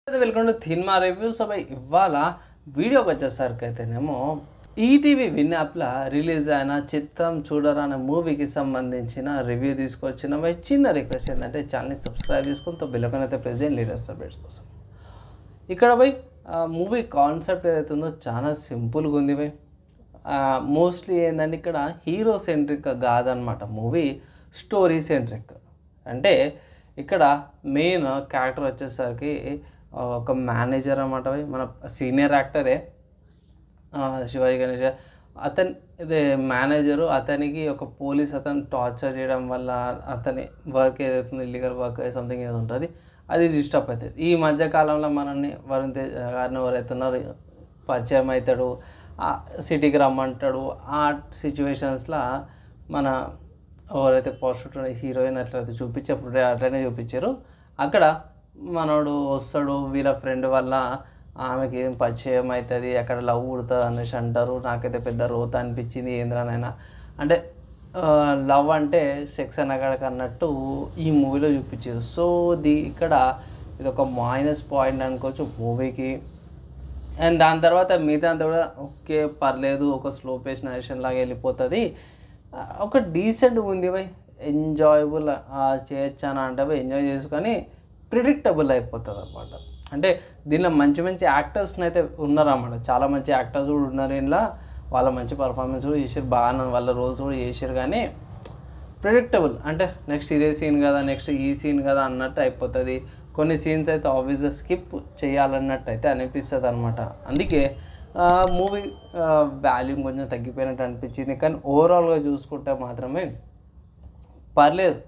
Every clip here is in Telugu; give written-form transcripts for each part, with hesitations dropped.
వెల్కమ్ టు సినిమా రివ్యూస్ అబ్బాయి. ఇవాళ వీడియోకి వచ్చేసరికి అయితేనేమో ఈటీవీ విన్ యాప్లో రిలీజ్ అయిన చిత్రం చూడరా అనే మూవీకి సంబంధించిన రివ్యూ తీసుకొచ్చిన బై. చిన్న రిక్వెస్ట్ ఏంటంటే ఛానల్ని సబ్స్క్రైబ్ చేసుకుని బెల్ ఐకాన్ అయితే ప్రెస్ చేయండి లేటెస్ట్ అప్డేట్స్ కోసం. ఇక్కడ బై మూవీ కాన్సెప్ట్ ఏదైతే ఉందో చాలా సింపుల్గా ఉంది బై. మోస్ట్లీ ఏంటంటే ఇక్కడ హీరో సెంట్రిక్ కాదనమాట, మూవీ స్టోరీ సెంట్రిక్. అంటే ఇక్కడ మెయిన్ క్యారెక్టర్ వచ్చేసరికి ఒక మేనేజర్ అన్నమాట, మన సీనియర్ యాక్టరే శివాజీ గణేష్. అతని ఇదే మేనేజరు, అతనికి ఒక పోలీస్ అతను టార్చర్ చేయడం వల్ల అతని వర్క్ ఏదైతుందో ఇల్లీగల్ వర్క్ సంథింగ్ ఏదో ఉంటుంది, అది డిస్టర్బ్ అవుతుంది. ఈ మధ్యకాలంలో మనల్ని వరుణ్ తేజ్ గారిని ఎవరైతున్నారో పరిచయం అవుతాడు, సిటీకి రమ్మంటాడు. ఆ సిచ్యువేషన్స్లో మన ఎవరైతే పాజిటివ్ హీరోయిన్ అట్లయితే చూపించేప్పుడు అట్లనే చూపించారు. అక్కడ మనోడు వస్తాడు, వీళ్ళ ఫ్రెండ్ వల్ల ఆమెకి ఏం పరిచయం అవుతుంది, అక్కడ లవ్ పుడుతుంది అనేసి అంటారు. నాకైతే పెద్ద రోత అనిపించింది, ఏంద్రానైనా అంటే లవ్ అంటే సెక్స్ అనగడక అన్నట్టు ఈ మూవీలో చూపించారు. సో ఇక్కడ ఇది ఒక మైనస్ పాయింట్ అనుకోవచ్చు మూవీకి. అండ్ దాని తర్వాత మిగతా అంతా కూడా ఓకే పర్లేదు, ఒక స్లో పేస్ నేషన్ లాగా వెళ్ళిపోతుంది, ఒక డీసెంట్ ఉంది బై, ఎంజాయబుల్ చేయొచ్చానా అంటే బై ఎంజాయ్ చేసుకొని ప్రిడిక్టబుల్ అయిపోతుంది అన్నమాట. అంటే దీనిలో మంచి మంచి యాక్టర్స్ని అయితే ఉన్నారన్నమాట, చాలా మంచి యాక్టర్స్ కూడా ఉన్నారు ఇంట్లో, వాళ్ళ మంచి పర్ఫార్మెన్స్ కూడా చేసారు, బాగా వాళ్ళ రోల్స్ కూడా చేసారు. కానీ ప్రిడిక్టబుల్ అంటే నెక్స్ట్ ఇదే సీన్ కదా, నెక్స్ట్ ఈ సీన్ కదా అన్నట్టు అయిపోతుంది. కొన్ని సీన్స్ అయితే ఆబ్వియస్గా స్కిప్ చేయాలన్నట్టు అయితే అనిపిస్తుంది అనమాట. అందుకే మూవీ వాల్యూమ్ కొంచెం తగ్గిపోయినట్టు అనిపించింది. కానీ ఓవరాల్గా చూసుకుంటే మాత్రమే పర్లేదు.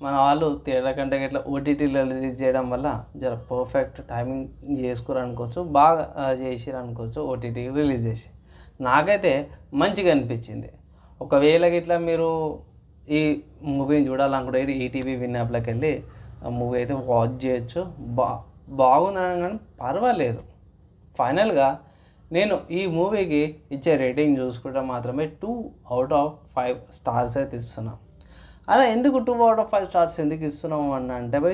మన వాళ్ళు థియేటర్ కంటే ఇట్లా ఓటీటీలో రిలీజ్ చేయడం వల్ల జర పర్ఫెక్ట్ టైమింగ్ చేసుకోరు అనుకోవచ్చు, బాగా చేసిరు అనుకోవచ్చు ఓటీటీ రిలీజ్ చేసి. నాకైతే మంచిగా అనిపించింది. ఒకవేళ ఇట్లా మీరు ఈ మూవీని చూడాలనుకుంటే ఈటీవీ విన్ యాప్లోకి వెళ్ళి ఆ మూవీ అయితే వాచ్ చేయొచ్చు. బాగుందని కానీ పర్వాలేదు. ఫైనల్గా నేను ఈ మూవీకి ఇచ్చే రేటింగ్ చూసుకుంటే మాత్రమే 2/5 స్టార్స్ అయితే ఇస్తున్నాను. అలా ఎందుకు 2/5 స్టార్స్ ఎందుకు ఇస్తున్నాము అంటే బై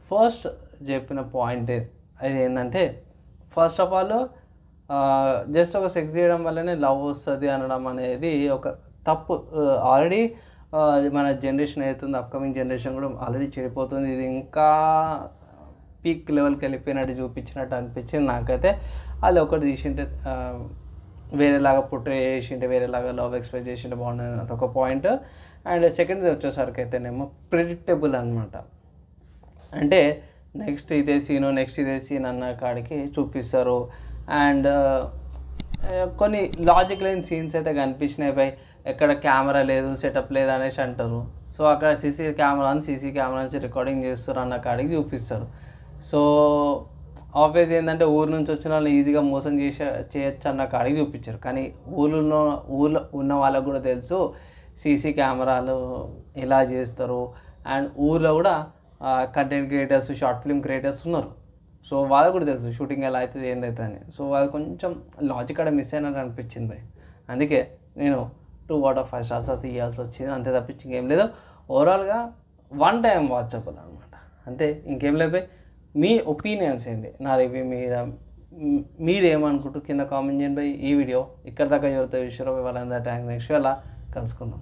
ఫస్ట్ చెప్పిన పాయింట్ అది ఏంటంటే, ఫస్ట్ ఆఫ్ ఆల్ జస్ట్ ఒక సెక్స్ చేయడం వల్లనే లవ్ వస్తుంది అనడం అనేది ఒక తప్పు. ఆల్రెడీ మన జనరేషన్ అవుతుంది, అప్కమింగ్ జనరేషన్ కూడా ఆల్రెడీ చెడిపోతుంది. ఇది ఇంకా పీక్ లెవెల్కి వెళ్ళిపోయినట్టు చూపించినట్టు అనిపించింది నాకైతే. అది ఒకటి తీసింటే వేరేలాగా పుట్రే చేసింటే, వేరేలాగా లవ్ ఎక్స్ప్రెస్ చేసింటే బాగుంటుంది అన్నట్టు ఒక పాయింట్. అండ్ సెకండ్ వచ్చేసరికి అయితేనేమో ప్రిడిక్టబుల్ అనమాట. అంటే నెక్స్ట్ ఇదే సీన్ అన్న కాడికి చూపిస్తారు. అండ్ కొన్ని లాజిక్ లేని సీన్స్ అయితే కనిపించినాయి బై. ఎక్కడ కెమెరా లేదు, సెటప్ లేదు అనేసి అంటారు. సో అక్కడ సీసీ కెమెరా నుంచి రికార్డింగ్ చేస్తారు అన్న కాడికి చూపిస్తారు. సో ఆబ్వియస్ ఏంటంటే ఊరు నుంచి వచ్చిన వాళ్ళు ఈజీగా మోసం చేయొచ్చు అన్న కాడికి చూపించారు. కానీ ఊళ్ళో ఉన్న వాళ్ళకు కూడా తెలుసు సీసీ కెమెరాలు ఎలా చేస్తారు. అండ్ ఊళ్ళో కూడా content creators, short film creators ఉన్నారు. సో వాళ్ళకు కూడా తెలుసు షూటింగ్ ఎలా అవుతుంది ఏందైతే అని. సో అది కొంచెం లాజిక్ అక్కడ మిస్ అయినట్టు అనిపించింది బై. అందుకే నేను 2/5 స్టార్స్ అయితే ఇవ్వాల్సి వచ్చింది, అంతే తప్పించి ఇంకేం లేదు. ఓవరాల్గా వన్ టైం వాచబుల్ అనమాట, అంతే, ఇంకేం లేదు బై. మీ ఒపీనియన్స్ ఏంటి నా రివ్యూ మీద, మీరేమనుకుంటూ కింద కామెంట్ చేయండి బై. ఈ వీడియో ఇక్కడ దాకా ఎవరితో చూసారో వాళ్ళందరూ థ్యాంక్స్. నెక్స్ట్ అలా కలుసుకుందాం.